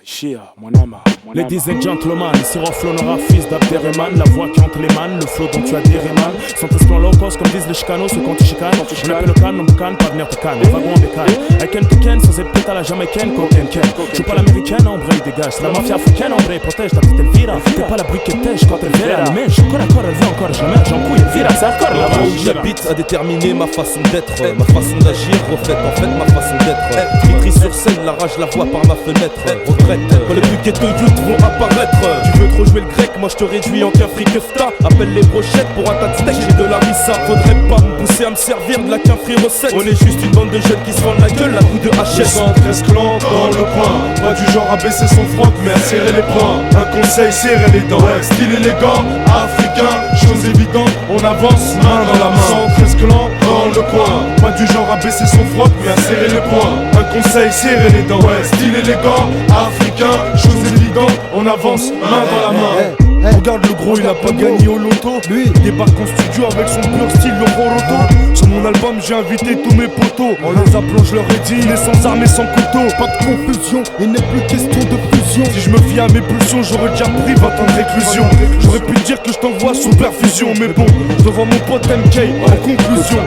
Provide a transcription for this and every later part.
Ishia, Mwanama. Ladies and gentlemen, Siroflo Nora, fils d'Abderrahman, la voix qui hante les man, le flow dont tu as des man. Sans esclan low cost comme disent les chicanos, ceux quand tu chicanes. On appelle le can, on me canne, pas venir te canne. Wagon en bécane. I can to ken, sans être pète à la jamaïcaine, cocaine ken. Je suis pas l'américaine, en vrai, dégage. C'est la mafia africaine, en vrai, protège ta petite Elvira. T'es pas la briquetèche quand elle verra. Mais je connais encore, elle veut encore, je la mets, j'en couille, Elvira, c'est hardcore là-bas. J'habite à déterminer ma façon d'être, ma façon d'agir reflète en fait ma façon d'être. Maîtrise sur scène, la rage la voix par ma fenêtre. Regrette, quand les plus ghetto youth vont apparaître. Tu veux trop jouer le grec, moi je te réduis en qu'un frikefta. Appelle les brochettes pour un tas de steak, j'ai de la rissa. Faudrait pas me pousser à me servir de la quinfri recette. On est juste une bande de jeunes qui se vendent la gueule, la bout de hachette. 113 clans dans le coin, pas du genre à baisser son froc mais à serrer les poings. Un conseil, serrer les dents, style élégant, africain, chose évidente, on avance main dans la main. 113 clans dans le coin, pas du genre à baisser son froc mais à serrer les poings. Un conseil, serrer les dents, style élégant, africain, chose évidente, on avance main dans la main. Regarde le gros, il a pas gagné au loto. Lui, il débarque en studio avec son pur style, le Roroto. Sur mon album, j'ai invité tous mes potos. En les appelant, je leur ai dit, il est sans arme et sans couteau. Pas de confusion, il n'est plus question de fusion. Si je me fie à mes pulsions, j'aurais déjà pris 20 ans de réclusion. J'aurais pu te dire que je t'envoie sous perfusion. Mais bon, je devant mon pote MK, en conclusion.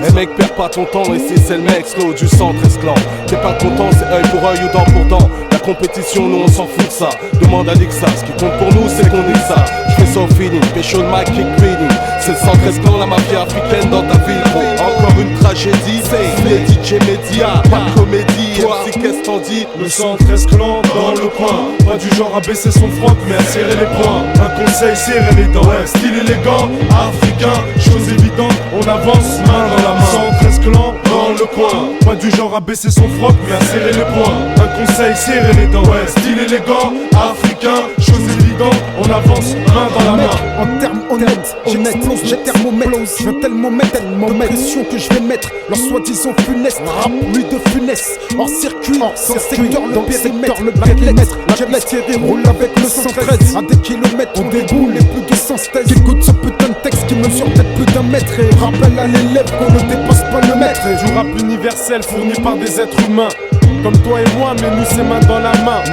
Eh mec, perds pas ton temps, ici c'est le mec slow du 113 clan. T'es pas content, c'est œil pour œil ou dent pour dent. La compétition, nous on s'en fout de ça. Demande à Lixa, ce qui compte pour nous c'est qu'on dit ça. J'fais ça au feeling, pécho de ma kick reading. C'est le 113 clan, la mafia africaine dans ta ville. Encore une tragédie, c'est les DJ médias, pas de comédie. Toi, c'est qu'est-ce t'en dis? Le 113 clans dans le coin, pas du genre à baisser son froc mais à serrer les poings. Un conseil, serrer les dents, style élégant, africain, chose évidente, on avance main dans la main. 113 clans dans le coin, pas du genre à baisser son froc mais à serrer les poings. Un conseil, serrer les dents, style élégant, africain, chose évidente, on avance main dans la main. En termes honnêtes, j'explose le thermomètre. Je viens tellement mettre de pression que je vais mettre leur soi-disant funeste. Rap, lui de funeste, hors circuit, sans secteur, le périmètre, le périmètre. La Thierry roule avec le 113. À des kilomètres, on déboule les plus de 100 thèses. Qui écoute ce putain de texte qui mesure peut-être plus d'un mètre. Et rappelle à l'élève qu'on ne dépasse pas le maître. Du rap universel fourni par des êtres humains. Comme toi et moi, mais nous c'est main dans la main.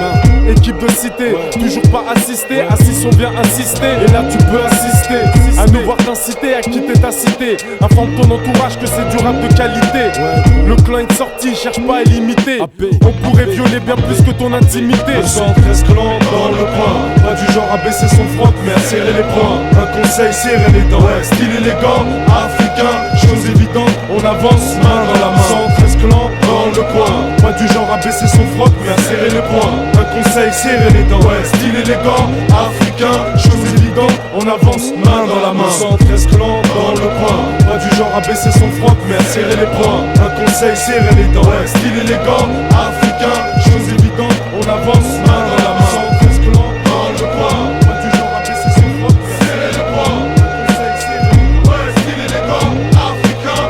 Équipe de cité, toujours pas assisté. Assis on vient insister, et là tu peux assister. À nous voir t'inciter à quitter ta cité. Informe ton entourage que c'est du rap de qualité. Le clan est sorti, cherche pas à l'imiter. On pourrait violer bien plus que ton intimité. 113 clans dans le coin, pas du genre à baisser son froc mais à serrer les poings. Un conseil, serrer les dents, style élégant, africain, chose évidente, on avance main dans la main. 113 clans dans le coin, pas du genre à baisser son froc mais à serrer les poings. Un conseil, serrer les dents, style élégant, africain, chose évidente, on avance main dans la main. 113 clans dans le coin, pas du genre à baisser son froc mais à serrer les poings. Un conseil, serrer les dents, style élégant, africain, chose évidente, on avance main dans la main. 113 clans dans le coin, pas du genre à baisser son froc mais à serrer les poings. Un conseil, serrer les dents, style élégant, africain,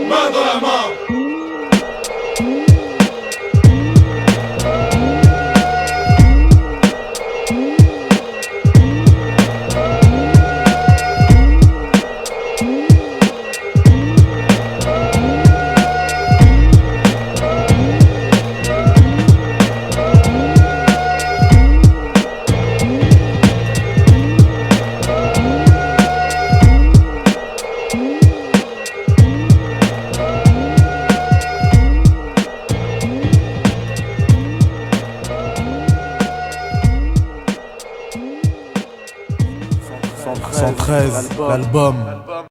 main dans la main. l'album.